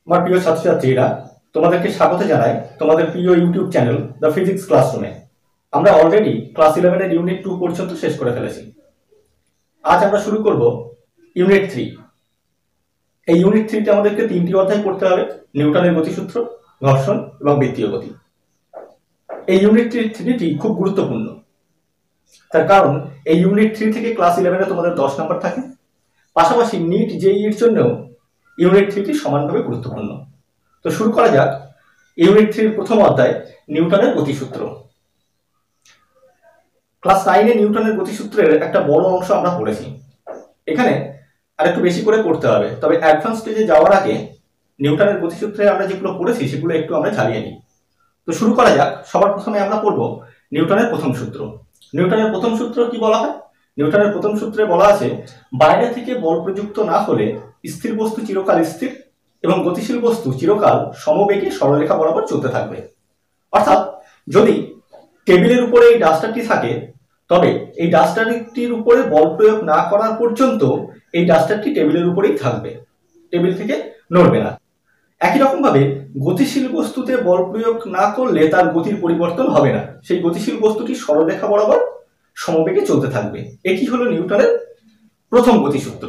আমার প্রিয় ছাত্রছাত্রীরা, তোমাদেরকে স্বাগত জানাই তোমাদের প্রিয় ইউটিউব চ্যানেল দ্য ফিজিক্স ক্লাসরুমে। আমরা অলরেডি ক্লাস 11 এর ইউনিট 2 পর্যন্ত শেষ করে ফেলেছি। আজ আমরা শুরু করব ইউনিট 3। এই ইউনিট 3 তে আমাদেরকে 3টি অধ্যায় পড়তে হবে: নিউটনের গতিসূত্র, ঘর্ষণ এবং বৃত্তীয় গতি। এই ইউনিট 3টি খুব গুরুত্বপূর্ণ, তার কারণ এই ইউনিট 3 থেকে ক্লাস 11 এ তোমাদের 10 নম্বর থাকে। পাশাপাশি নিট জেইই এর জন্য ইউনিট 3টি সমানভাবে গুরুত্বপূর্ণ। তো শুরু করা যাক ইউনিট 3 এর প্রথম অধ্যায়, নিউটনের গতিসূত্র। ক্লাস 9 এ নিউটনের গতিসূত্রের একটা বড় অংশ আমরা পড়েছি। এখানে আরেকটু বেশি করে পড়তে হবে, তবে অ্যাডভান্স স্টেজে যাওয়ার আগে নিউটনের গতিসূত্রে আমরা যেগুলো পড়েছি সেগুলো একটু আমরা চালিয়ে নিই। তো শুরু করা যাক। সবার প্রথমে আমরা পড়ব নিউটনের প্রথম সূত্র। নিউটনের প্রথম সূত্র কি বলা হয়? নিউটনের প্রথম সূত্রে বলা আছে, বাইরে থেকে বল প্রযুক্ত না হলে স্থির বস্তু চিরকাল স্থির এবং গতিশীল বস্তু চিরকাল সমবেগে সরলরেখা বরাবর চলতে থাকবে। অর্থাৎ যদি টেবিলের উপরে এই ডাস্টারটি থাকে, তবে এই ডাস্টারটির উপরে বল প্রয়োগ না করার পর্যন্ত এই ডাস্টারটি টেবিলের উপরেই থাকবে, টেবিল থেকে নড়বে না। একই রকম ভাবে গতিশীল বস্তুতে বল প্রয়োগ না করলে তার গতির পরিবর্তন হবে না, সেই গতিশীল বস্তুটি সরলরেখা বরাবর সমবেগে চলতে থাকবে। এটি হলো নিউটনের প্রথম গতিসূত্র।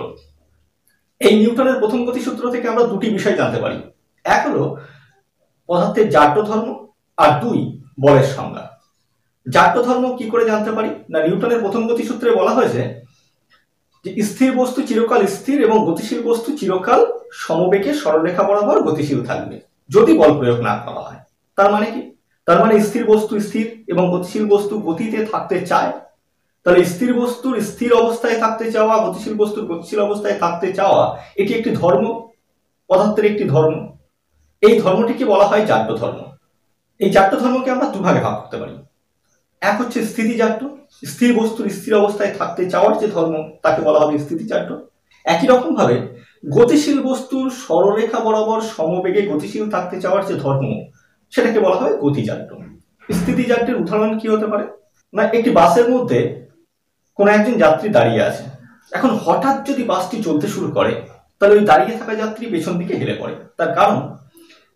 এই নিউটনের প্রথম গতিসূত্র থেকে আমরা দুটি বিষয় জানতে পারি। এক হলো পদার্থের জাড্য ধর্ম, আর দুই বলের সংজ্ঞা। জাড্য ধর্ম কি করে জানতে পারি? না, নিউটনের প্রথম গতিসূত্রে বলা হয়েছে যে স্থির বস্তু চিরকাল স্থির এবং গতিশীল বস্তু চিরকাল সমবেগে সরলরেখা বরাবর গতিশীল থাকবে যদি বল প্রয়োগ না করা হয়। তার মানে কি? তার মানে স্থির বস্তু স্থির এবং গতিশীল বস্তু গতিতে থাকতে চায়। তাহলে স্থির বস্তুর স্থির অবস্থায় থাকতে চাওয়া, গতিশীল বস্তুর গতিশীল অবস্থায় থাকতে চাওয়া, এটি একটি ধর্ম, পদার্থের একটি ধর্ম। এই ধর্মটিকে বলা হয় জাড্য ধর্ম। এই জাড্য ধর্মকে আমরা দুভাগে ভাগ করতে পারি। এক হচ্ছে স্থিতিজাড্য, স্থির বস্তুর স্থির অবস্থায় থাকতে চাওয়ার যে ধর্ম তাকে বলা হবে স্থিতিজাড্য। একই রকম ভাবে গতিশীল বস্তুর সরলরেখা বরাবর সমবেগে গতিশীল থাকতে চাওয়ার যে ধর্ম সেটাকে বলা হয় গতিজাড্য। স্থিতিজাড্যের উদাহরণ কি হতে পারে? না, একটি বাসের মধ্যে কোনো একজন যাত্রী দাঁড়িয়ে আছে। এখন হঠাৎ যদি বাসটি চলতে শুরু করে, তাহলে ওই দাঁড়িয়ে থাকা যাত্রী পেছন দিকে হেলে পড়ে। তার কারণ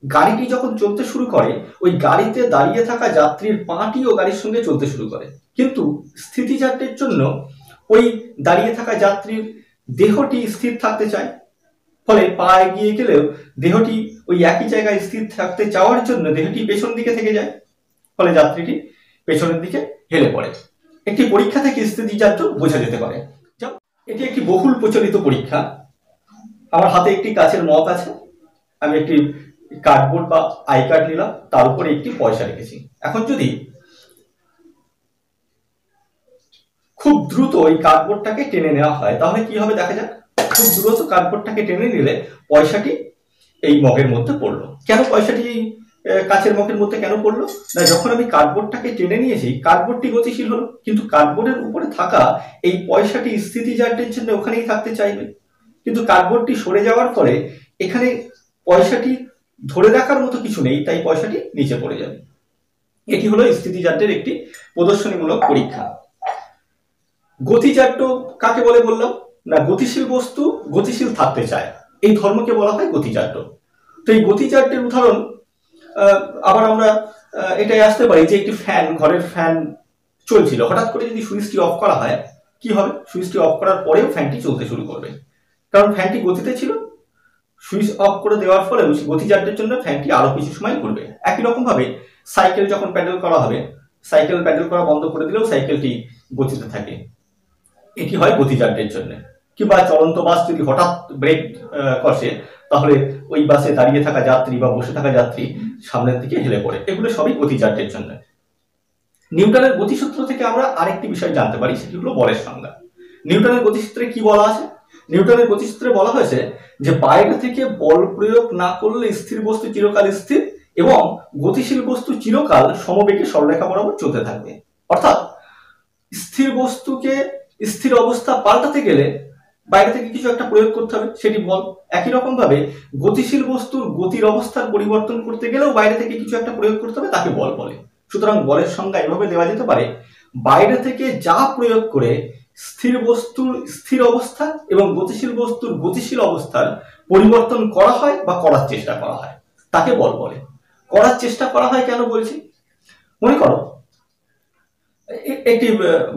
গাড়িটি যখন চলতে শুরু করে, ওই গাড়িতে দাঁড়িয়ে থাকা যাত্রীর পাটিও গাড়ির সঙ্গে চলতে শুরু করে। কিন্তু স্থিতিজাড্যের জন্য ওই দাঁড়িয়ে থাকা যাত্রীর দেহটি স্থির থাকতে চায়, ফলে পা এগিয়ে গেলেও দেহটি ওই একই জায়গায় স্থির থাকতে চাওয়ার জন্য দেহটি পেছন দিকে থেকে যায়, ফলে যাত্রীটি পেছনের দিকে হেলে পড়ে। একটি পরীক্ষা থেকে স্থিতিজাড্য বোঝা যেতে পারে। এটি একটি বহুল প্রচলিত পরীক্ষা। আমার হাতে একটি কাচের মগ আছে, আমি একটি কার্ডবোর্ড বা আই কার্ড নিলাম, তার উপরে একটি পয়সা রেখেছি। এখন যদি খুব দ্রুত এই কার্ডবোর্ডটাকে টেনে নেওয়া হয়, তাহলে কি হবে দেখা যাক। খুব দ্রুত কার্ডবোর্ডটাকে টেনে নিলে পয়সাটি এই মগের মধ্যে পড়লো। কেন পয়সাটি কাচের মগের মধ্যে কেন পড়লো? না, যখন আমি কার্ডবোর্ডটাকে টেনে নিয়েছি, কার্ডবোর্ডটি গতিশীল হলো, কিন্তু কার্ডবোর্ডের উপরে থাকা এই পয়সাটি স্থিতিজাড্যের জন্য ওখানেই থাকতে চাইবে। কিন্তু কার্ডবোর্ডটি সরে যাওয়ার পরে এখানে পয়সাটি ধরে রাখার মতো কিছু নেই, তাই পয়সাটি নিচে পড়ে যাবে। এটি হলো স্থিতিজাড্যের একটি প্রদর্শনীমূলক পরীক্ষা। গতিজাড্য কাকে বলে বললাম? না, গতিশীল বস্তু গতিশীল থাকতে চায়, এই ধর্মকে বলা হয় গতিজাড্য। তো এই গতিজাড্যের উদাহরণ আবার আমরা এটাই আসতে পারি যে একটি ফ্যান, ঘরের ফ্যান চলছিল, হঠাৎ করে যদি সুইচটি অফ করা হয়, কি হবে? সুইচটি অফ করার পরেও ফ্যানটি চলতে শুরু করবে, কারণ ফ্যানটি গতিতে ছিল। সুইচ অফ করে দেওয়ার ফলে গতিজাড্যের জন্য ফ্যানটি আরো কিছু সময় ঘুরবে। একই রকম ভাবে সাইকেল যখন প্যাডেল করা হবে, সাইকেল প্যাডেল করা বন্ধ করে দিলেও সাইকেলটি গতিতে থাকে, এটি হয় গতিজাড্যের জন্য। কিংবা চলন্ত বাস যদি হঠাৎ ব্রেক কষে, তাহলে ওই বাসে দাঁড়িয়ে থাকা যাত্রী বা বসে থাকা যাত্রী সামনের দিকে হেলে পড়ে। এগুলো সবই গতিজাড্যের জন্য। নিউটনের গতিসূত্র থেকে আমরা আরেকটি বিষয় জানতে পারি, সেটি হলো বলের সংজ্ঞা। নিউটনের গতিসূত্রে কি বলা আছে? নিউটনের গতিসূত্রে বলা হয়েছে যে বাইরে থেকে বল প্রয়োগ না করলে স্থির বস্তু চিরকাল স্থির এবং গতিশীল বস্তু চিরকাল সমবেগে সরলরেখা বরাবর চলতে থাকবে। অর্থাৎ স্থির বস্তুকে স্থির অবস্থা পাল্টাতে গেলে বাইরে থেকে কিছু একটা প্রয়োগ করতে হবে, সেটি বল। একই রকম ভাবে গতিশীল বস্তুর গতির অবস্থার পরিবর্তন করতে গেলেও বাইরে থেকে কিছু একটা প্রয়োগ করতে হবে, তাকে বল বলে। সুতরাং বলের সংজ্ঞা এভাবে দেওয়া যেতে পারে, বাইরে থেকে যা প্রয়োগ করে স্থির বস্তুর স্থির অবস্থা এবং গতিশীল বস্তুর গতিশীল অবস্থার পরিবর্তন করা হয় বা করার চেষ্টা করা হয় তাকে বল বলে। করার চেষ্টা করা হয় কেন বলছি? মনে করো একটি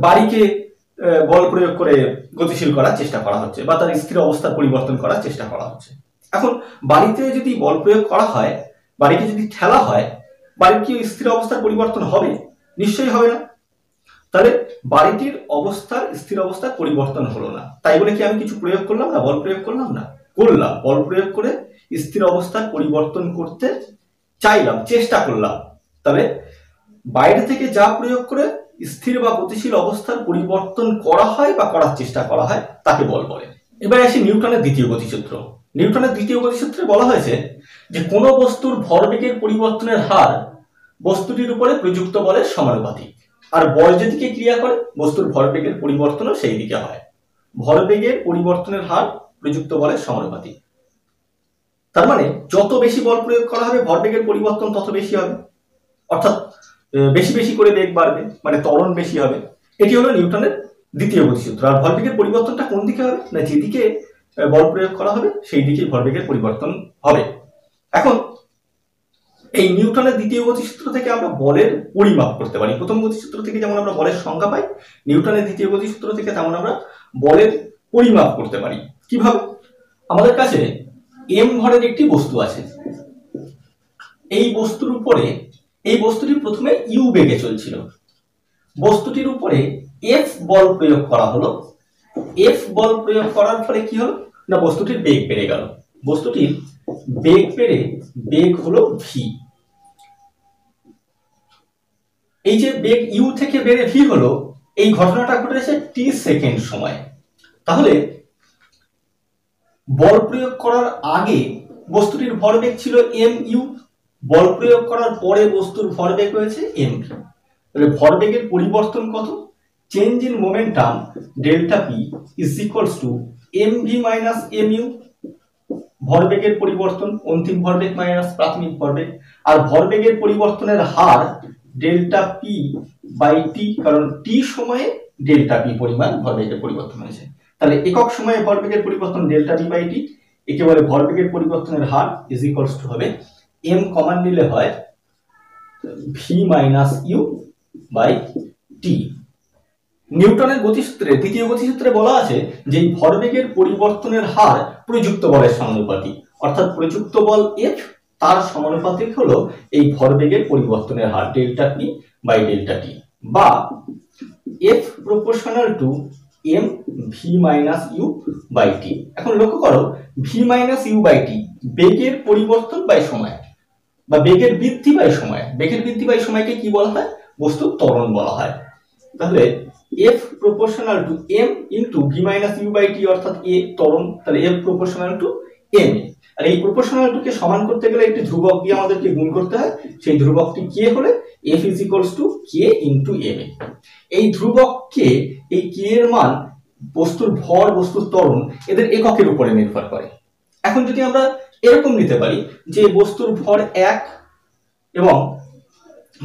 বাড়িকে বল প্রয়োগ করে গতিশীল করার চেষ্টা করা হচ্ছে বা তার স্থির অবস্থার পরিবর্তন করার চেষ্টা করা হচ্ছে। এখন বাড়িতে যদি বল প্রয়োগ করা হয়, বাড়িকে যদি ঠেলা হয়, বাড়ির কি স্থির অবস্থার পরিবর্তন হবে? নিশ্চয়ই হবে না। তাহলে বাড়িটির অবস্থার স্থির অবস্থার পরিবর্তন হলো না, তাই বলে কি আমি কিছু প্রয়োগ করলাম না? বল প্রয়োগ করলাম না? করলাম। বল প্রয়োগ করে স্থির অবস্থার পরিবর্তন করতে চাইলাম, চেষ্টা করলাম। তবে বাইরে থেকে যা প্রয়োগ করে স্থির বা গতিশীল অবস্থার পরিবর্তন করা হয় বা করার চেষ্টা করা হয় তাকে বল বলে। এবার আসি নিউটনের দ্বিতীয় গতিসূত্র। নিউটনের দ্বিতীয় গতিসূত্রে বলা হয়েছে যে কোনো বস্তুর ভরবেগের পরিবর্তনের হার বস্তুটির উপরে প্রযুক্ত বলের সমানুপাতিক, আর বল যেদিকে ক্রিয়া করে বস্তুর ভরবেগের পরিবর্তনও সেই দিকে হয়। ভরবেগের পরিবর্তনের হার প্রযুক্ত বলের সমানুপাতিক। তার মানে যত বেশি বল প্রয়োগ করা হবে ভরবেগের পরিবর্তন তত বেশি হবে, অর্থাৎ বেশি বেশি করে বেগ বাড়বে, মানে ত্বরণ বেশি হবে। এটি হলো নিউটনের দ্বিতীয় গতিসূত্র। আর ভরবেগের পরিবর্তনটা কোন দিকে হবে? না, যেদিকে বল প্রয়োগ করা হবে সেই দিকে ভরবেগের পরিবর্তন হবে। এখন এই নিউটনের দ্বিতীয় গতিসূত্র থেকে আমরা বলের পরিমাপ করতে পারি। প্রথম গতিসূত্র থেকে যেমন আমরা বলের সংজ্ঞা পাই, নিউটনের দ্বিতীয় গতিসূত্র থেকে তেমন আমরা বলের পরিমাপ করতে পারি। কিভাবে? আমাদের কাছে এম ভরের একটি বস্তু আছে। এই বস্তুর উপরে, এই বস্তুটি প্রথমে ইউ বেগে চলছিল, বস্তুটির উপরে এফ বল প্রয়োগ করা হলো। এফ বল প্রয়োগ করার ফলে কি হলো না, বস্তুটির বেগ বেড়ে গেল। বস্তুটির বেগ বেড়ে বেগ হলো ভি। এই যে বেগ ইউ থেকে বেড়ে ভি হলো, এই ঘটনাটা ঘটেছে টি সেকেন্ড সময়। তাহলে বল প্রয়োগ করার আগে বস্তুটির ভরবেগ ছিল এম ইউ, বল প্রয়োগ করার পরে বস্তুর ভরবেগ হয়েছে এম ভি। তাহলে ভরবেগের পরিবর্তন কত? Change in momentum delta P is equals to M V minus M U. ভরবেগের পরিবর্তন অন্তিম ভরবেগ মাইনাস প্রাথমিক ভরবেগ, আর ভরবেগের পরিবর্তনের হার ডেল্টা পি বাই টি, কারণ টি সময়ে ডেল্টা পি পরিমাণ ভরবেগের পরিবর্তন হয়েছে। তাহলে একক সময়ে ভরবেগের পরিবর্তন ডেল্টা পি বাই টি, একেবারে ভরবেগের পরিবর্তনের হার ইজ ইকুয়ালস টু হবে এম কমন নিলে হয় ভি মাইনাস ইউ বাই টি। নিউটনের গতিসূত্রে দ্বিতীয় গতিসূত্রে বলা আছে যে ভরবেগের পরিবর্তনের হার প্রযুক্ত বলের সমানুপাতিক, অর্থাৎ প্রযুক্ত বল এফ তার সমানুপাতিক হলো এই ভরবেগের পরিবর্তনের হার delta P by delta T, বা F proportional to M V minus U by T. এখন লক্ষ্য করো, V minus U by T বেগের পরিবর্তন বাই সময় বা বেগের বৃদ্ধি বাই সময়। বেগের বৃদ্ধি বাই সময়কে কি বলা হয়? বস্তুর ত্বরণ বলা হয়। তাহলে F proportional to M into V minus U by T, অর্থাৎ এ ত্বরণ, তাহলে এফ প্রপোর্শনাল টু এম। আর এই প্রপোর্শনাল টু কে সমান করতে গেলে একটি ধ্রুবক দিয়ে আমাদেরকে গুণ করতে হয়, সেই ধ্রুবকটি কে হলে F is equals to K into M A. এই ধ্রুবককে, এই কে এর মান বস্তুর ভর, বস্তুর ত্বরণ, এদের এককের উপরে নির্ভর করে। এখন যদি আমরা এরকম নিতে পারি যে বস্তুর ভর 1 এবং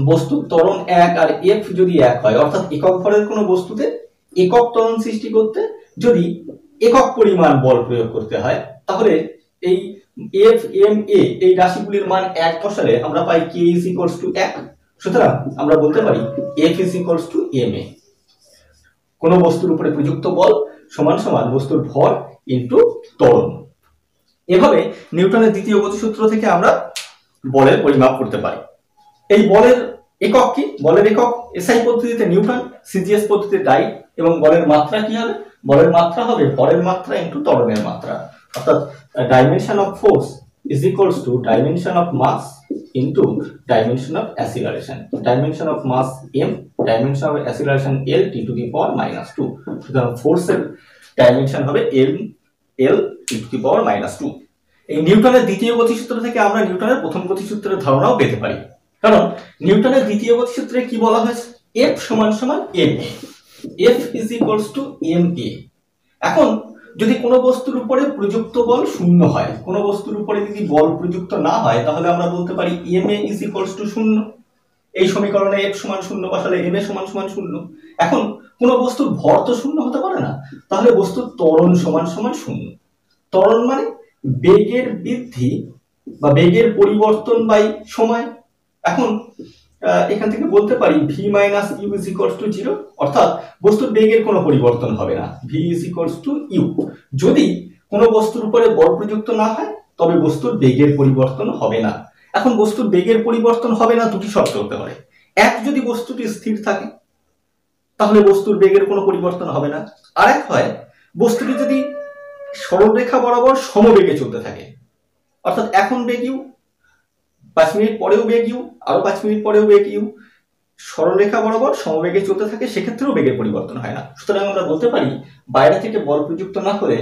বস্তুর ত্বরণ 1 আর এফ যদি 1 হয়, অর্থাৎ একক ভরের কোনো বস্তুতে একক ত্বরণ সৃষ্টি করতে যদি একক পরিমাণ বল প্রয়োগ করতে হয়, তাহলে এই এফ এম এ এই রাশিগুলির মান 1 বসালে আমরা পাই কে ইজ ইকুয়ালস টু 1। সুতরাং আমরা বলতে পারি F is equals to M A. কোন বস্তুর উপরে প্রযুক্ত বল সমান সমান বস্তুর ভর ইনটু ত্বরণ। এভাবে নিউটনের দ্বিতীয় গতিসূত্র থেকে আমরা বলের পরিমাপ করতে পারি। এই বলের একক কি? বলের একক এসআই পদ্ধতিতে নিউটন, সিজিএস পদ্ধতিতে ডাইট, এবং বলের মাত্রা কি হবে? বলের মাত্রা হবে ভরের মাত্রা ইনটু ত্বরণের মাত্রা, অর্থাৎ dimension of force is equals to dimension of mass into dimension of acceleration. Dimension of mass m, dimension of acceleration l t to the power -2। সুতরাং ফোর্সের ডাইমেনশন হবে l t to the power -2। এই নিউটনের দ্বিতীয় গতিসূত্র থেকে আমরা নিউটনের প্রথম গতিসূত্রের ধারণাও পেতে পারি, কারণ নিউটনের দ্বিতীয় গতিসূত্রে কি বলা হয়েছে? F সমান সমান ma, F is equals two ma। এখন যদি কোনো বস্তুর উপরে প্রযুক্ত বল শূন্য হয়, কোনো বস্তুর উপরে যদি বল প্রযুক্ত না হয়, তাহলে আমরা বলতে পারি ma ইজ ইকুয়ালস টু 0। এই সমীকরণে F সমান 0 বসালে ma সমান সমান 0। এখন কোনো বস্তুর ভর তো শূন্য হতে পারে না, তাহলে বস্তুর ত্বরণ সমান সমান শূন্য। ত্বরণ মানে বেগের বৃদ্ধি বা বেগের পরিবর্তন বাই সময়। এখন এখান থেকে বলতে পারি V minus U is equals to 0, অর্থাৎ বস্তুর বেগের কোনো পরিবর্তন হবে না, V is equals to U. যদি কোনো বস্তুর উপরে বল প্রযুক্ত না হয় তবে বস্তুর বেগের পরিবর্তন হবে না। এখন বস্তুর বেগের পরিবর্তন হবে না দুটি শর্ত হতে পারে। এক, যদি বস্তুটি স্থির থাকে তাহলে বস্তুর বেগের কোনো পরিবর্তন হবে না। আর এক হয় বস্তুটি যদি সরলরেখা বরাবর সমবেগে চলতে থাকে, অর্থাৎ এখন বেগ ইউ, 5 মিনিট পরেও বেগ ইউ, আরো 5 মিনিট পরেও বেগ ইউ, সরলরেখা বরাবর সমবেগে চলতে থাকে, সেক্ষেত্রেও বেগের পরিবর্তন হয় না। সুতরাং আমরা বলতে পারি বাইরে থেকে বল প্রযুক্ত না হলে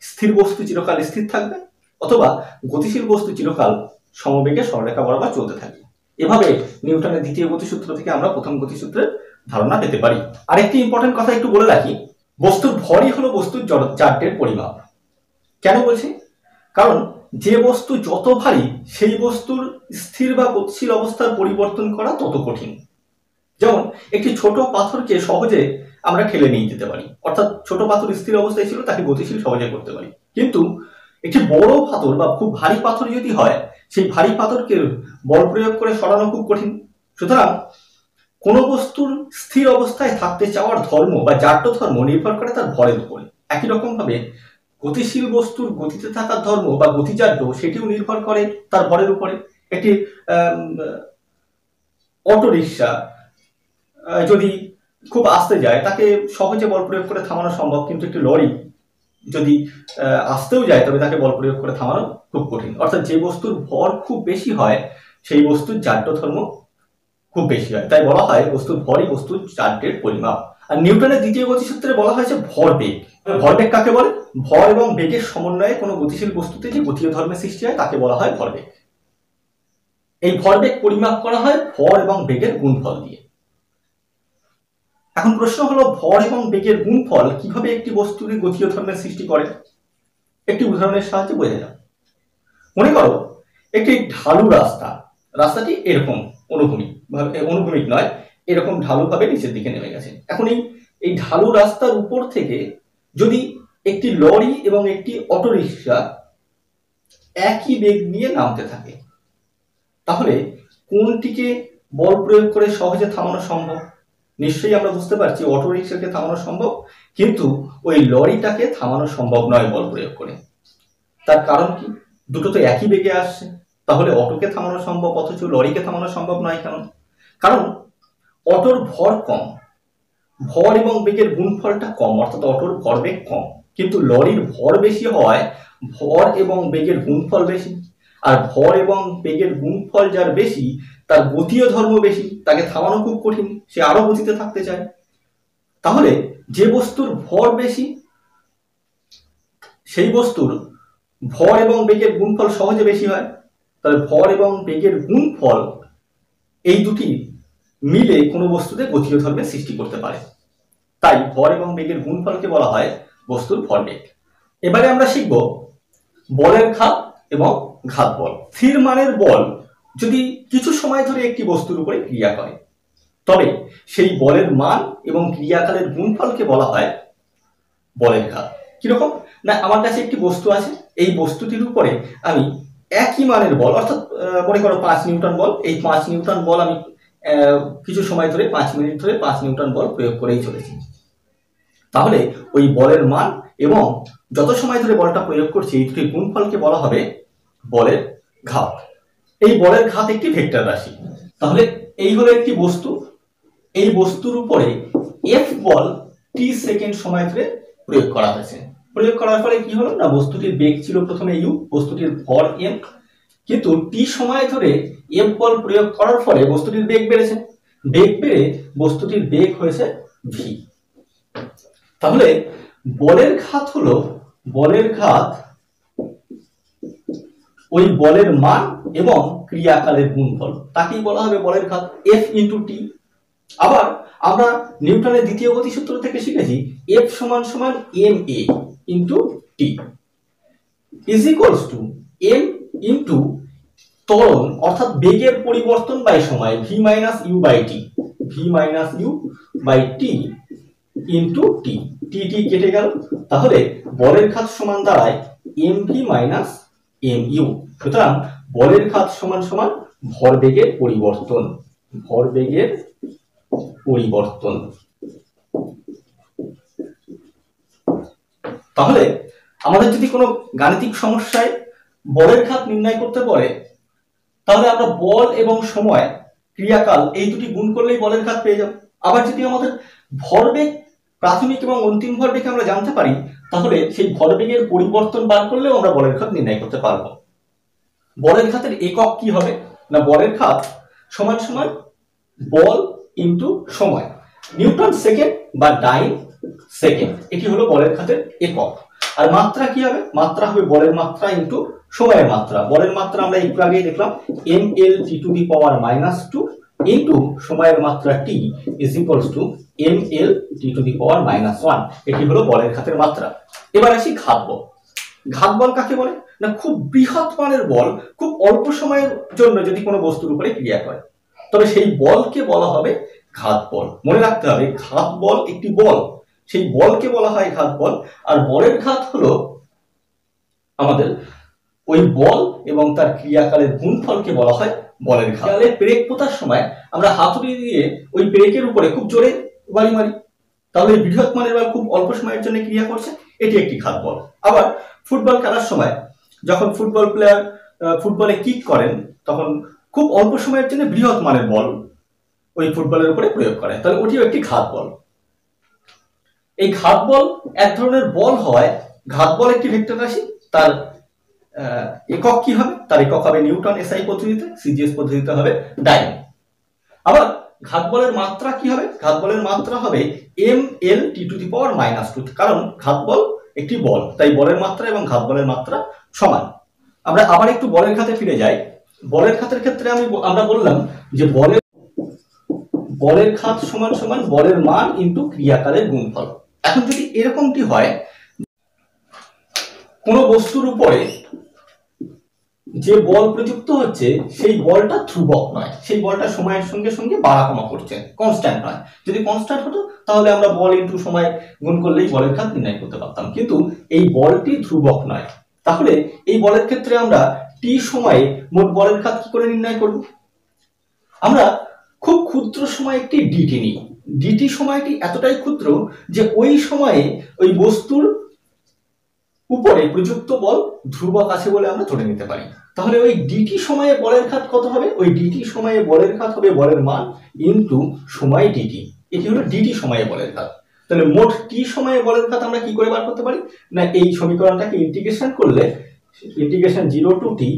স্থির বস্তু চিরকাল স্থির থাকবে, অথবা গতিশীল বস্তু চিরকাল সমবেগে সরলরেখা বরাবর চলতে থাকে। এভাবে নিউটনের দ্বিতীয় গতিসূত্র থেকে আমরা প্রথম গতিসূত্রের ধারণা পেতে পারি। আরেকটি ইম্পর্টেন্ট কথা একটু বলে রাখি, বস্তুর ভরই হলো বস্তুর জাড্যের পরিমাপ। কেন বলছি? কারণ যে বস্তু যত ভারী সেই বস্তুর স্থির বা গতিশীল অবস্থার পরিবর্তন করা তত কঠিন। যেমন একটি ছোট পাথরকে সহজে আমরা ঠেলে নিয়ে যেতে পারি, অর্থাৎ ছোট পাথর স্থির অবস্থায় ছিল তাকে গতিশীল সহজে করতে পারি। কিন্তু একটি বড় পাথর বা খুব ভারী পাথর যদি হয়, সেই ভারী পাথরকে বল প্রয়োগ করে সরানো খুব কঠিন। সুতরাং কোন বস্তুর স্থির অবস্থায় থাকতে চাওয়ার ধর্ম বা জাড্য ধর্ম নির্ভর করে তার ভরের উপরে। একই রকম ভাবে গতিশীল বস্তুর গতিতে থাকার ধর্ম বা গতিজাড্য সেটিও নির্ভর করে তার ভরের উপরে। একটি অটো রিক্সা যদি খুব আস্তে যায় তাকে সহজে বল প্রয়োগ করে থামানো সম্ভব, কিন্তু একটি লরি যদি আসতেও যায় তবে তাকে বল প্রয়োগ করে থামানো খুব কঠিন। অর্থাৎ যে বস্তুর ভর খুব বেশি হয় সেই বস্তুর জাড্য ধর্ম খুব বেশি হয়, তাই বলা হয় বস্তুর ভরই বস্তুর জাড্যের পরিমাপ। আর নিউটনের দ্বিতীয় গতিসূত্রে বলা হয়েছে ভরবেগ। ভরবেগ কাকে বলে? ভর এবং বেগের সমন্বয়ে কোনো গতিশীল বস্তুতে যে গতীয় ধর্মের সৃষ্টি হয় তাকে বলা হয় ভরবেগ। এই ভরবেগ পরিমাপ করা হয় ভর এবং বেগের গুণফল দিয়ে। এখন প্রশ্ন হলো, ভর এবং বেগের গুণফল কিভাবে একটি বস্তুর গতীয় ধর্মের সৃষ্টি করে? একটি উদাহরণের সাহায্যে বোঝা যাক। মনে করো একটি ঢালু রাস্তা, রাস্তাটি এরকম অনুভূমিক নয়, এরকম ঢালু ভাবে নিচের দিকে নেমে গেছে। এখন এই ঢালু রাস্তার উপর থেকে যদি একটি লরি এবং একটি অটোরিকশা একই বেগ নিয়ে নামতে থাকে, তাহলে কোনটিকে বল প্রয়োগ করে সহজে থামানো সম্ভব? নিশ্চয়ই আমরা বুঝতে পারছি অটোরিকশাকে থামানো সম্ভব, কিন্তু ওই লরিটাকে থামানো সম্ভব নয় বল প্রয়োগ করে। তার কারণ কি? দুটো তো একই বেগে আসছে, তাহলে অটোকে থামানো সম্ভব অথচ লরিকে থামানো সম্ভব নয়। কেন? কারণ অটোর ভর কম, ভর এবং বেগের গুণফলটা কম, অর্থাৎ অটোর ভরবেগ কম, কিন্তু লরির ভর বেশি হওয়ায় ভর এবং বেগের গুণফল বেশি। আর ভর এবং বেগের গুণফল যার বেশি তার গতীয় ধর্ম বেশি, তাকে থামানো খুব কঠিন, সে আরো গতিতে থাকতে চায়। তাহলে যে বস্তুর ভর বেশি সেই বস্তুর ভর এবং বেগের গুণফল সহজে বেশি হয়। তাহলে ভর এবং বেগের গুণফল এই দুটি মিলে কোনো বস্তুতে গতীয় ধর্মের সৃষ্টি করতে পারে, তাই ভর এবং বেগের গুণফলকে বলা হয় বস্তুর ভরবেগ। এবারে আমরা শিখব বলের ঘাত এবং ঘাত বল। স্থির মানের বল যদি কিছু সময় ধরে একটি বস্তুর উপরে ক্রিয়া করে, তবে সেই বলের মান এবং ক্রিয়াকালের গুণফলকে বলা হয় বলের ঘাত। কিরকম না, আমার কাছে একটি বস্তু আছে, এই বস্তুটির উপরে আমি একই মানের বল, অর্থাৎ মনে করো 5 নিউটন বল, এই 5 নিউটন বল আমি কিছু সময় ধরে 5 মিনিট ধরে 5 নিউটন বল প্রয়োগ করেই চলেছি। তাহলে ওই বলের মান এবং যত সময় ধরে বলটা প্রয়োগ করছি এই দুটি গুণফলকে বলা হবে বলের ঘাত। এই বলের ঘাত একটি ভেক্টর রাশি। তাহলে এই হলো একটি বস্তু, এই বস্তুর উপরে এফ বল টি সেকেন্ড সময় ধরে প্রয়োগ করা হয়েছে। প্রয়োগ করার ফলে কি হলো না, বস্তুটির বেগ ছিল প্রথমে ইউ, বস্তুটির ভর এম, কিন্তু টি সময় ধরে এফ বল প্রয়োগ করার ফলে বস্তুটির বেগ বেড়েছে, বেগ বেড়ে বস্তুটির বেগ হয়েছে ভি। তাহলে বলের ঘাত হলো বলের ঘাত ওই বলের মান এবং ক্রিয়াকালের গুণফল, তাকেই বলা হবে বলের ঘাত, এফ ইন্টু টি। আবার আমরা নিউটনের দ্বিতীয় গতিসূত্র থেকে শিখেছি এফ সমান সমান M A into T is equals to M into ত্বরণ অর্থাৎ বেগের পরিবর্তন বাই সময় V minus U by T, V minus U by T into T, T T কেটে গেল, তাহলে বলের ঘাত সমান দাঁড়ায় এমভি মাইনাস এমইউ। সুতরাং বলের ঘাত সমান সমান ভরবেগের পরিবর্তন, ভরবেগের পরিবর্তন। তাহলে আমাদের যদি কোনো গাণিতিক সমস্যায় বলের ঘাত নির্ণয় করতে পারে, তাহলে আমরা বল এবং সময় ক্রিয়াকাল এই দুটি গুণ করলেই বলের ঘাত পেয়ে যাব। আবার যদি আমাদের ভরবেগ প্রাথমিক এবং অন্তিম ভরবেগ আমরা জানতে পারি, তাহলে সেই ভরবেগের পরিবর্তন বার করলেও আমরা বলের ঘাত নির্ণয় করতে পারবো। বলের ঘাতের একক কি হবে না, বলের ঘাত সমান সমান বল ইন্টু সময়, নিউটন সেকেন্ড বা ডাইন সেকেন্ড, এটি হলো বলের ঘাতের একক। আর মাত্রা কি হবে, মাত্রা হবে বলের মাত্রা ইন্টু সময়ের মাত্রা। বলের মাত্রা আমরা একটু আগেই দেখলাম ml t⁻⁻2 ইন্টু সময়ের মাত্রা t is equals two ml t⁻⁻1। এটি হলো বলের ঘাতের মাত্রা। এবার আসি ঘাত বল। ঘাত বল কাকে বলে না, খুব বৃহৎ মানের বল খুব অল্প সময়ের জন্য যদি কোনো বস্তুর উপরে ক্রিয়া করে, তবে সেই বলকে বলা হবে ঘাত বল। মনে রাখতে হবে ঘাত বল একটি বল, সেই বলকে বলা হয় ঘাত বল। আর বলের ঘাত হলো আমাদের ওই বল এবং তার ক্রিয়াকালের গুণফলকে বলা হয় বলের ঘাত। তাহলে পেরেক পোতার সময় আমরা হাতুড়ি দিয়ে ওই পেরেকের উপরে খুব জোরে বাড়ি মারি, তাহলে বৃহৎ মানের বল খুব অল্প সময়ের জন্য ক্রিয়া করছে, এটি একটি ঘাত বল। আবার ফুটবল খেলার সময় যখন ফুটবল প্লেয়ার ফুটবলে কিক করেন, তখন খুব অল্প সময়ের জন্য বৃহৎ মানের বল ওই ফুটবলের উপরে প্রয়োগ করে, তাহলে ওটিও একটি ঘাত বল। এই ঘাত বল এক ধরনের বল হয়, ঘাত বল একটি ভেক্টর রাশি, তার একক কি হবে, তার একক হবে নিউটন এসআই পদ্ধতিতে, সিজিএস পদ্ধতিতে হবে ডাইন। আবার ঘাত বলের মাত্রা কি হবে, ঘাত বলের মাত্রা হবে ml t⁻⁻2, কারণ ঘাত বল একটি বল, তাই বলের মাত্রা এবং ঘাত বলের মাত্রা সমান। আমরা আবার একটু বলের ঘাতে ফিরে যাই। বলের ঘাতের ক্ষেত্রে আমরা বললাম যে বলের ঘাত সমান সমান বলের মান ইন্টু ক্রিয়াকালের গুণফল। এখন যদি এরকমটি হয়, কোন বস্তুর উপরে যে বল প্রযুক্ত হচ্ছে সেই বলটা ধ্রুবক নয়, সেই বলটা সময়ের সঙ্গে সঙ্গে বাড়া কমা করছে, কনস্ট্যান্ট নয়। যদি কনস্ট্যান্ট হতো তাহলে আমরা বল ইন্টু সময় গুণ করলেই বলের ঘাত নির্ণয় করতে পারতাম, কিন্তু এই বলটি ধ্রুবক নয়। তাহলে এই বলের ক্ষেত্রে আমরা টি সময়ে মোট বলের ঘাত কি করে নির্ণয় করব, আমরা খুব ক্ষুদ্র সময় একটি ডিটি নিই। ডিটি সময়টি এতটাই ক্ষুদ্র যে ওই সময়ে ওই বস্তুর উপরে প্রযুক্ত বল ধ্রুবক আছে বলে আমরা ধরে নিতে পারি। তাহলে ওই ডিটি সময়ে বলের ঘাত কত হবে, ওই ডিটি সময়ে বলের ঘাত হবে বলের মান ইন্টু সময় ডিটি, এটি হলো ডিটি সময়ে বলের ঘাত। তাহলে মোট টি সময়ে বলের ঘাত আমরা কি করে বার করতে পারি না, এই সমীকরণটাকে ইন্টিগ্রেশন করলে ইন্টিগ্রেশন 0 টু টি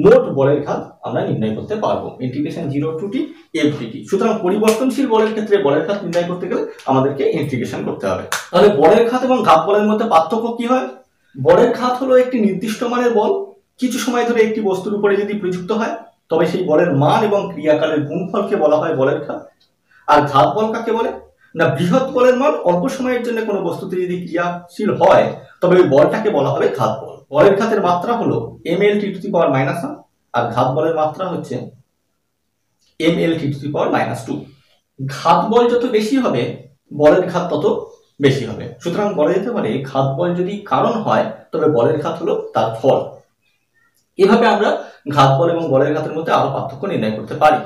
মোট বলের ঘাত আমরা নির্ণয় করতে পারবো, ইন্টিগ্রেশন 0 টু টি এফডিটি। সুতরাং পরিবর্তনশীল বলের ক্ষেত্রে বলের ঘাত নির্ণয় করতে গেলে আমাদেরকে ইন্টিগ্রেশন করতে হবে। তাহলে বলের ঘাত এবং ঘাত বলের মধ্যে পার্থক্য কি হয়, বলের ঘাত হলো একটি নির্দিষ্ট মানের বল কিছু সময় ধরে একটি বস্তুর উপরে যদি প্রযুক্ত হয়, তবে সেই বলের মান এবং ক্রিয়াকালের গুণফলকে বলা হয় বলের ঘাত। আর ঘাত বল কাকে বলে না, বৃহৎ বলের মান অল্প সময়ের জন্য কোনো বস্তুতে যদি ক্রিয়াশীল হয়, তবে ওই বলটাকে বলা হবে ঘাত বল। বলের ঘাতের মাত্রা হলো ml t⁻⁻1 আর ঘাত বলের মাত্রা হচ্ছে ml t⁻⁻2। ঘাত বল যত বেশি হবে বলের ঘাত তত বেশি হবে। সুতরাং বলা যেতে পারে ঘাত বল যদি কারণ হয়, তবে বলের ঘাত হলো তার ফল। এভাবে আমরা ঘাত বল এবং বলের ঘাতের মধ্যে আরো পার্থক্য নির্ণয় করতে পারি।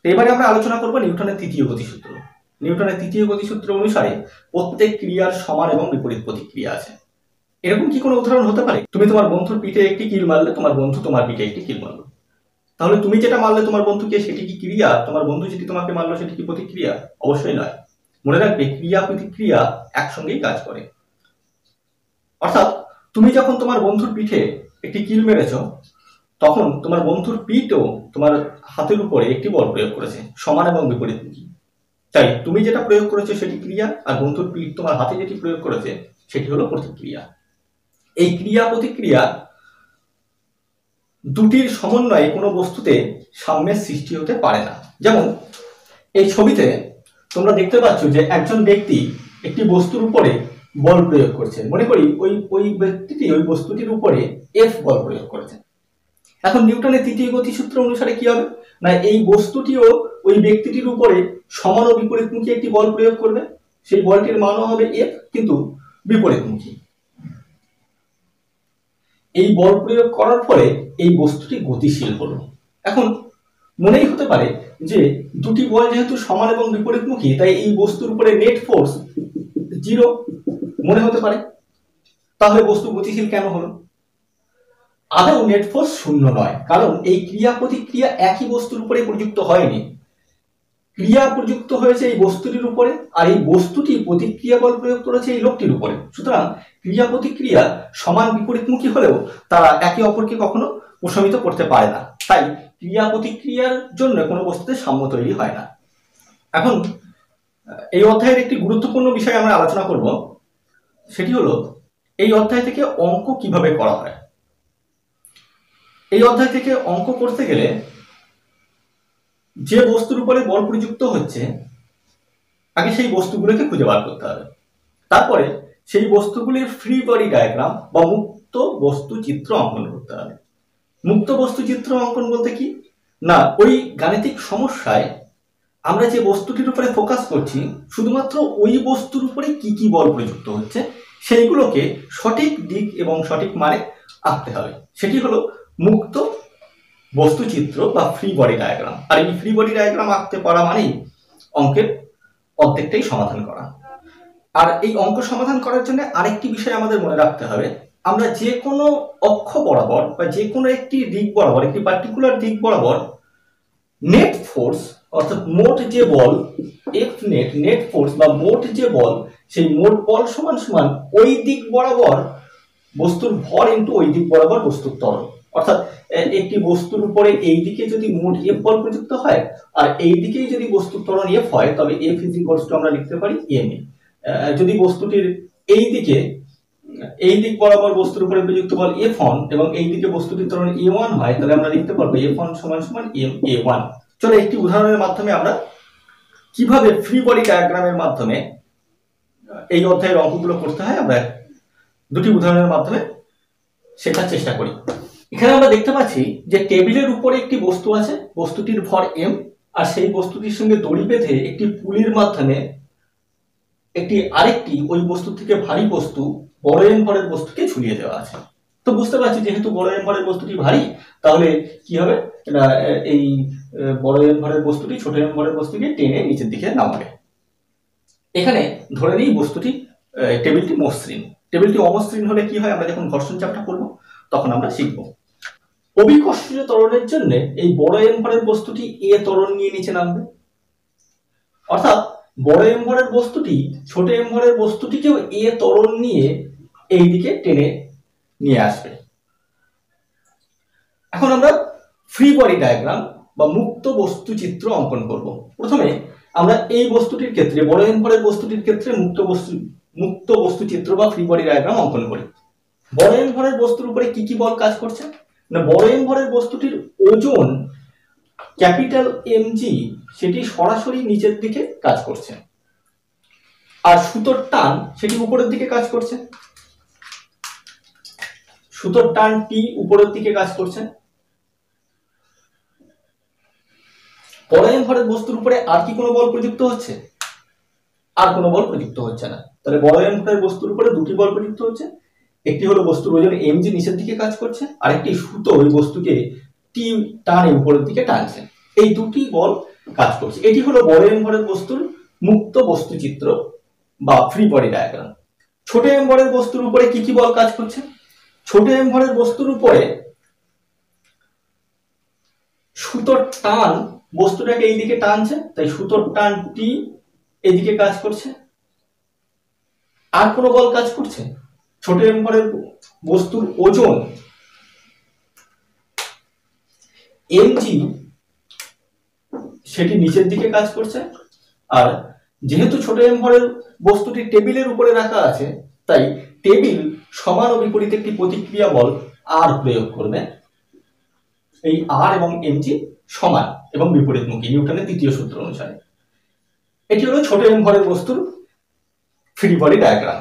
এবারে আমরা আলোচনা করব নিউটনের তৃতীয় গতিসূত্র। নিউটনের তৃতীয় গতিসূত্র অনুসারে প্রত্যেক ক্রিয়ার সমান এবং বিপরীত প্রতিক্রিয়া আছে। এরকম কি কোনো উদাহরণ হতে পারে, তুমি তোমার বন্ধুর পিঠে একটি কিল মারলে, তোমার বন্ধু তোমার পিঠে একটি কিল মারলো, তাহলে তুমি যেটা মারলে তোমার বন্ধুকে সেটি কি ক্রিয়া, তোমার বন্ধু যেটি তোমাকে মারলো সেটি কি প্রতিক্রিয়া? অবশ্যই নয়। মনে রাখবে ক্রিয়া প্রতিক্রিয়া একসঙ্গেই কাজ করে। অর্থাৎ তুমি যখন তোমার বন্ধুর পিঠে একটি কিল মেরেছ, তখন তোমার বন্ধুর পিঠও তোমার হাতের উপরে একটি বল প্রয়োগ করেছে, সমান এবং বিপরীতমুখী। তাই তুমি যেটা প্রয়োগ করেছো সেটি ক্রিয়া, আর বন্ধুর পিঠ তোমার হাতে যেটি প্রয়োগ করেছে সেটি হলো প্রতিক্রিয়া। এই ক্রিয়া প্রতিক্রিয়া দুটির সমন্বয়ে কোনো বস্তুতে সাম্যের সৃষ্টি হতে পারে না। যেমন এই ছবিতে তোমরা দেখতে পাচ্ছ যে একজন ব্যক্তি একটি বস্তুর উপরে বল প্রয়োগ করছে। মনে করি ওই ব্যক্তিটি ওই বস্তুটির উপরে এফ বল প্রয়োগ করেছে। এখন নিউটনের তৃতীয় গতিসূত্র অনুসারে কি হবে না, এই বস্তুটিও ওই ব্যক্তিটির উপরে সমান ও বিপরীতমুখী একটি বল প্রয়োগ করবে। সেই বলটির মানও হবে F, কিন্তু বিপরীতমুখী। এই বল প্রয়োগ করার ফলে এই বস্তুটি গতিশীল হলো। এখন মনেই হতে পারে যে দুটি বল যেহেতু সমান এবং বিপরীতমুখী, তাই এই বস্তুর উপরে নেট ফোর্স 0 মনে হতে পারে। তাহলে বস্তু গতিশীল কেন হলো? আদৌ নেট ফোর্স 0 নয়, কারণ এই ক্রিয়া প্রতিক্রিয়া একই বস্তুর উপরে প্রযুক্ত হয়নি। ক্রিয়া প্রযুক্ত হয়েছে এই বস্তুটির উপরে, আর এই বস্তুটি প্রতিক্রিয়া বল প্রয়োগ করেছে এই লোকটির উপরে। সুতরাং ক্রিয়া প্রতিক্রিয়া সমান বিপরীতমুখী হলেও তারা একে অপরকে কখনো প্রশমিত করতে পারে না, তাই ক্রিয়া প্রতিক্রিয়ার জন্য কোনো বস্তুতে সাম্য তৈরি হয় না। এখন এই অধ্যায়ের একটি গুরুত্বপূর্ণ বিষয় আমরা আলোচনা করব, সেটি হলো এই অধ্যায় থেকে অঙ্ক কিভাবে করা হয়। এই অধ্যায় থেকে অঙ্ক করতে গেলে যে বস্তুর উপরে বল প্রযুক্ত হচ্ছে আগে সেই বস্তুগুলোকে খুঁজে বার করতে হবে, তারপরে সেই বস্তুগুলির ফ্রি বডি ডায়াগ্রাম বা মুক্ত বস্তু চিত্র অঙ্কন করতে হবে। মুক্ত বস্তু চিত্র অঙ্কন বলতে কি না, ওই গাণিতিক সমস্যায় আমরা যে বস্তুটির উপরে ফোকাস করছি শুধুমাত্র ওই বস্তুর উপরে কি কি বল প্রযুক্ত হচ্ছে সেইগুলোকে সঠিক দিক এবং সঠিক মানে আঁকতে হবে। সেটি হলো মুক্ত বস্তু চিত্র বা ফ্রি বডি ডায়াগ্রাম। আর এই ফ্রি বডি ডায়াগ্রাম আঁকতে পারা মানেই অঙ্কের অর্ধেকটাই সমাধান করা। আর এই অঙ্ক সমাধান করার জন্য আরেকটি বিষয় আমাদের মনে রাখতে হবে, আমরা যে কোনো অক্ষ বরাবর বা যে কোনো একটি দিক বরাবর, একটি পার্টিকুলার দিক বরাবর নেট ফোর্স অর্থাৎ মোট যে বল এফ নেট, নেট ফোর্স বা মোট যে বল, সেই মোট বল সমান সমান ওই দিক বরাবর বস্তুর ভর ইন্টু ওই দিক বরাবর বস্তুর ত্বরণ। অর্থাৎ একটি বস্তুর উপরে এই দিকে যদি মোট এফ বল প্রযুক্ত হয় আর এই দিকেই যদি বস্তুর ত্বরণ এফ হয়, তবে এফ ইজ ইকুয়ালস টু আমরা লিখতে পারি এম এ। যদি বস্তুটির এই দিকে, এই দিক বরাবর বস্তুর উপরে প্রযুক্ত বল F1 এবং এই দিকে বস্তুটির ত্বরণ A1 হয়, তাহলে আমরা লিখতে পারবো F1 সমান সমান MA1। চলো একটি উদাহরণের মাধ্যমে আমরা কিভাবে ফ্রি বডি ডায়াগ্রামের মাধ্যমে এই অধ্যায়ের অঙ্কগুলো করতে হয় আমরা দুটি উদাহরণের মাধ্যমে শেখার চেষ্টা করি। এখানে আমরা দেখতে পাচ্ছি যে টেবিলের উপরে একটি বস্তু আছে, বস্তুটির ভর M, আর সেই বস্তুটির সঙ্গে দড়ি বেঁধে একটি পুলির মাধ্যমে একটি আরেকটি ওই বস্তু থেকে ভারী বস্তু বড় এম ভরের বস্তুকে ঝুলিয়ে দেওয়া আছে। তো বুঝতে পারছি যেহেতু বড় এম ভরের বস্তুটি ভারী, তাহলে কি হবে, এই বড় এম ভরের বস্তুটি ছোট এম ভরের বস্তুকে টেনে নিচের দিকে নামাবে। এখানে ধরে নিই বস্তুটি টেবিলটি মসৃণ। টেবিলটি অমসৃণ হলে কি হয়, আমরা যখন ঘর্ষণ চাপটা করব তখন আমরা শিখব। অবিকর্ষীয় ত্বরণের জন্য এই বড় এম ভরের বস্তুটি এ ত্বরণ নিয়ে নিচে নামবে, অর্থাৎ বড় এম ভরের বস্তুটি ছোট এম ভরের বস্তুটিকেও এ ত্বরণ নিয়ে এই দিকে টেনে নিয়ে আসবে। এখন আমরা ফ্রি বডি ডায়াগ্রাম বা মুক্ত বস্তু চিত্র অঙ্কন করব। প্রথমে আমরা এই বস্তুটির ক্ষেত্রে, বড় এম ভরের বস্তুটির ক্ষেত্রে মুক্ত বস্তু চিত্র বা ফ্রি বডি ডায়াগ্রাম অঙ্কন করি। বড় এম ভরের বস্তুর উপরে কি কি বল কাজ করছে না, বড় এম ভরের বস্তুটির ওজন ক্যাপিটাল এমজি সেটি সরাসরি নিচের দিকে কাজ করছে, আর সুতোর টান সেটি উপরের দিকে কাজ করছে। সুতোর টান টি উপরের দিকে কাজ করছে। বড় এম ভরের বস্তুর উপরে আর কি কোনো বল প্রযুক্ত হচ্ছে? আর কোনো বল প্রযুক্ত হচ্ছে না। তাহলে বড় এম ভরের বস্তুর উপরে দুটি বল প্রযুক্ত হচ্ছে, একটি হলো বস্তুর ওজন এমজি নিচের দিকে কাজ করছে, আর একটি সুতো ওই বস্তুকে টি টানে উপরের দিকে টানছে। এই দুটি বল কাজ করছে। এটি হলো বড় এম ভরের বস্তুর মুক্ত বস্তু চিত্র বা ফ্রি বডি ডায়াগ্রাম। ছোট এম ভরের বস্তুর উপরে কি কি বল কাজ করছে? ছোট এম ভরের বস্তুর উপরে সুতোর টান বস্তুটাকে এইদিকে টানছে, তাই সুতোর টান টি এইদিকে কাজ করছে। আর কোনো বল কাজ করছে? ছোট এম ভরের বস্তুর ওজন এমজি সেটি নিচের দিকে কাজ করছে, আর যেহেতু ছোট এম ভরের বস্তুটি টেবিলের উপরে রাখা আছে, তাই টেবিল সমান ও বিপরীত একটি প্রতিক্রিয়া বল আর প্রয়োগ করবে। এই আর এবং এমজি সমান এবং বিপরীতমুখী নিউটনের তৃতীয় সূত্র অনুসারে। এটি হলো ছোট এম ভরের বস্তুর ফ্রি বডি ডায়াগ্রাম।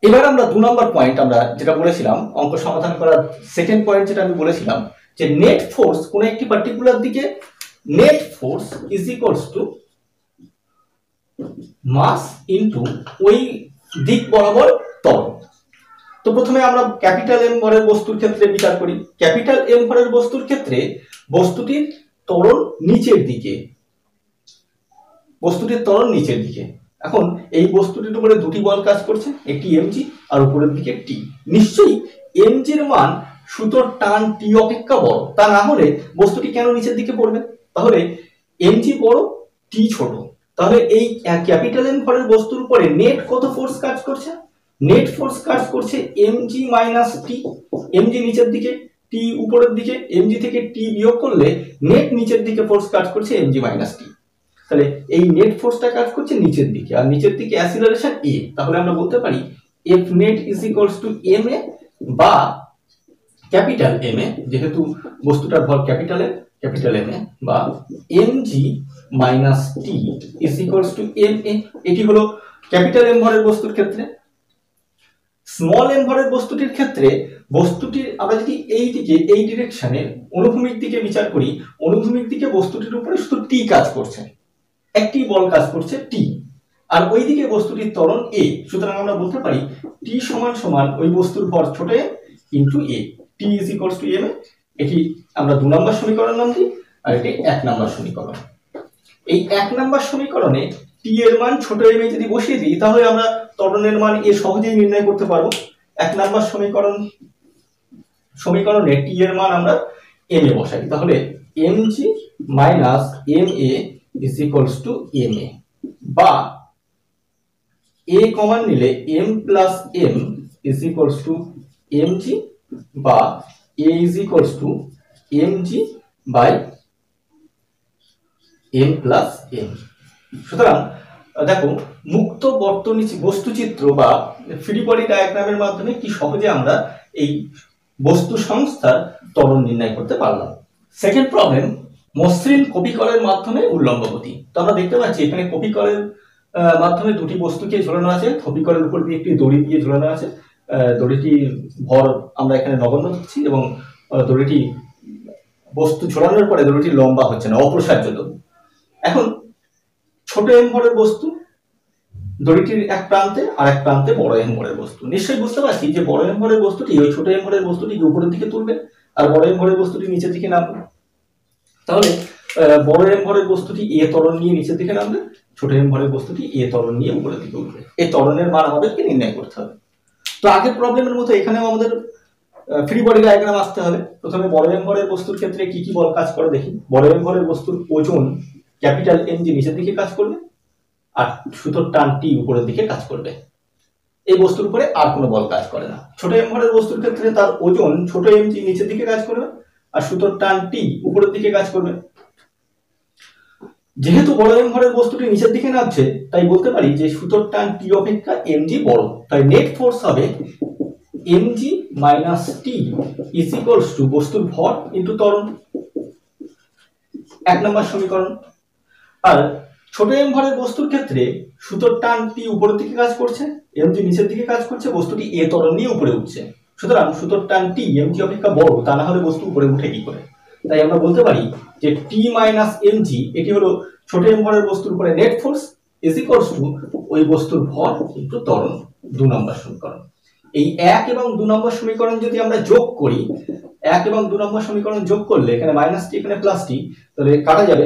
এবার আমরা 2 নম্বর পয়েন্ট, আমরা যেটা বলেছিলাম অঙ্ক সমাধান করার সেকেন্ড পয়েন্ট, যেটা আমি বলেছিলাম যে নেট ফোর্স কোন একটি পার্টিকুলার দিকে, net force is equals to mass into ওই দিক বরাবর ত্বরণ। তো প্রথমে আমরা ক্যাপিটাল এম ভরের বস্তুর ক্ষেত্রে বিচার করি। ক্যাপিটাল এম ভরের বস্তুর ক্ষেত্রে বস্তুটির ত্বরণ নিচের দিকে, বস্তুটির ত্বরণ নিচের দিকে। এখন এই বস্তুটির উপরে দুটি বল কাজ করছে, একটি এমজি আর উপরের দিকে টি। নিশ্চয়ই এমজির মান সুতোর টান টি অপেক্ষা বড়, তা না হলে বস্তুটি কেন নিচের দিকে পড়বে? তাহলে এমজি বড়, টি ছোট, তাহলে এই ক্যাপিটাল এম ভরের বস্তুর উপরে নেট কত ফোর্স কাজ করছে? নেট ফোর্স কাজ করছে এমজি মাইনাস টি। এমজি নিচের দিকে, টি উপরের দিকে, এমজি থেকে টি বিয়োগ করলে নেট নিচের দিকে ফোর্স কাজ করছে এমজি মাইনাস টি। তাহলে এই নেট ফোর্সটা কাজ করছে নিচের দিকে, আর নিচের দিকে অ্যাসিলারেশন এ। তাহলে আমরা বলতে পারি F net is equals to M A, বা ক্যাপিটাল এম এ, যেহেতু বস্তুটার ভর ক্যাপিটাল এম এ, বা M G minus T is equals to M A. এটি হলো ক্যাপিটাল এম ভরের বস্তুর ক্ষেত্রে। স্মল এম ভরের বস্তুটির ক্ষেত্রে বস্তুটির আমরা যদি এই দিকে, এই ডিরেকশনে অনুভূমিক দিকে বিচার করি, অনুভূমিক দিকে বস্তুটির উপরে শুধু টি কাজ করছে, একটি বল কাজ করছে টি, আর ওইদিকে বস্তুটির ত্বরণ এ। সুতরাং আমরা বলতে পারি টি সমান সমান ওই বস্তুর ভর ছোট A into A, T is equals to M A. এটি আমরা 2 নম্বর সমীকরণ নাম দিই, আর এটি 1 নম্বর সমীকরণ। এই 1 নম্বর সমীকরণে টি এর মান ছোট এম এ যদি বসিয়ে দিই, তাহলে আমরা ত্বরণের মান এ সহজেই নির্ণয় করতে পারবো। 1 নম্বর সমীকরণে টি এর মান আমরা এম এ বসাই, তাহলে M G minus M A is equals to M A, বা এ কমন নিলে M plus M is equals to M G, বা A is equals to M G by M plus M. সুতরাং দেখো, মুক্ত বর্তনী বস্তুচিত্র বা ফ্রি বডি ডায়াগ্রামের মাধ্যমে কি সহজে আমরা এই বস্তু সংস্থার ত্বরণ নির্ণয় করতে পারলাম। সেকেন্ড প্রবলেম, মসৃণ কপিকলের মাধ্যমে উল্লম্ব গতি। তো আমরা দেখতে পাচ্ছি এখানে কপিকলের মাধ্যমে দুটি বস্তুকে ঝোলানো আছে, কপিকলের উপর দিয়ে একটি দড়ি দিয়ে ঝোলানো আছে। দড়িটির ভর আমরা এখানে নগণ্য ধরছি, এবং দড়িটি বস্তু ঝোলানোর পরে দড়িটি লম্বা হচ্ছে না, অপ্রসার্য দড়ি। এখন ছোট এম ভরের বস্তু, দড়িটির এক প্রান্তে আর এক প্রান্তে বড় এম ভরের বস্তু। নিশ্চয়ই বুঝতে পারছি যে বড় এম ভরের বস্তুটি ওই ছোট এম ভরের বস্তুটিকে উপরের দিকে তুলবে, আর বড় এম ভরের বস্তুটি নিচের দিকে নামবে। তাহলে বড় এম ভরের বস্তুটি এ ত্বরণ নিয়ে নিচের দিকে নামবে, ছোট এম ভরের বস্তুটি এ ত্বরণ নিয়ে উপরের দিকে উঠবে। এই ত্বরণের মান আমাদেরকে নির্ণয় করতে হবে। তো আগের প্রবলেমের মতো এখানেও আমাদের ফ্রি বডি ডায়াগ্রাম আসতে হবে। প্রথমে বড় এম ভরের বস্তুর ক্ষেত্রে কি কি বল কাজ করে দেখি। বড় এম ভরের বস্তুর ওজন ক্যাপিটাল এম জি নিচের দিকে কাজ করবে, আর সুতোর টান টি উপরের দিকে কাজ করবে। এই বস্তুর উপরে আর কোনো বল কাজ করে না। ছোট এম ভরের বস্তুর ক্ষেত্রে তার ওজন ছোট এম জি নিচের দিকে কাজ করবে, আর সুতোর টান টি উপরের দিকে কাজ করবে। যেহেতু বড় এম ভরের বস্তুটি নিচের দিকে নামছে, তাই বলতে পারি যে সুতোর টান টি অপেক্ষা এম জি বড়, তাই নেট ফোর্স হবে M G minus T is equals to বস্তুর ভর ইন্টু ত্বরণ। 1 নম্বর সমীকরণ। আর ছোট এম ভরের বস্তুর ক্ষেত্রে সুতোর টান টি উপরের দিকে কাজ করছে, এম জি নিচের দিকে কাজ করছে, বস্তুটি এ ত্বরণ নিয়ে উপরে উঠছে। সুতরাং সুতোর টান টি এম জি অপেক্ষা বড়, তা না হলে বস্তু উপরে উঠে কি করে? তাই আমরা বলতে পারি যে টি মাইনাস এম জি, এটি হলো ছোট এম ভরের বস্তুর উপরে net force is equals two ওই বস্তুর ভর ইনটু ত্বরণ। 2 নম্বর সমীকরণ। এই 1 এবং 2 নম্বর সমীকরণ যদি আমরা যোগ করি, 1 এবং 2 নম্বর সমীকরণ যোগ করলে এখানে মাইনাস টি এখানে প্লাস টি, তাহলে কাটা যাবে,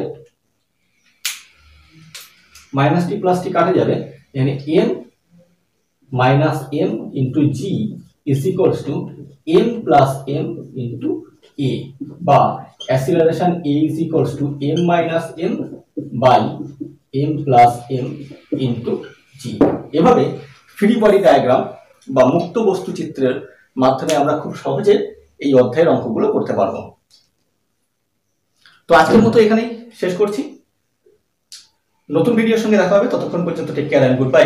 মাইনাস টি প্লাস টি কাটা যাবে। এখানে M minus M into G is equals to M plus M into A, বা acceleration A is equals to M minus M by M plus M into G. এভাবে free body diagram বা মুক্ত বস্তু চিত্রের মাধ্যমে আমরা খুব সহজে এই অধ্যায়ের অঙ্কগুলো করতে পারবো। তো আজকের মতো এখানেই শেষ করছি। নতুন ভিডিওর সঙ্গে দেখা হবে, ততক্ষণ পর্যন্ত take care and good bye.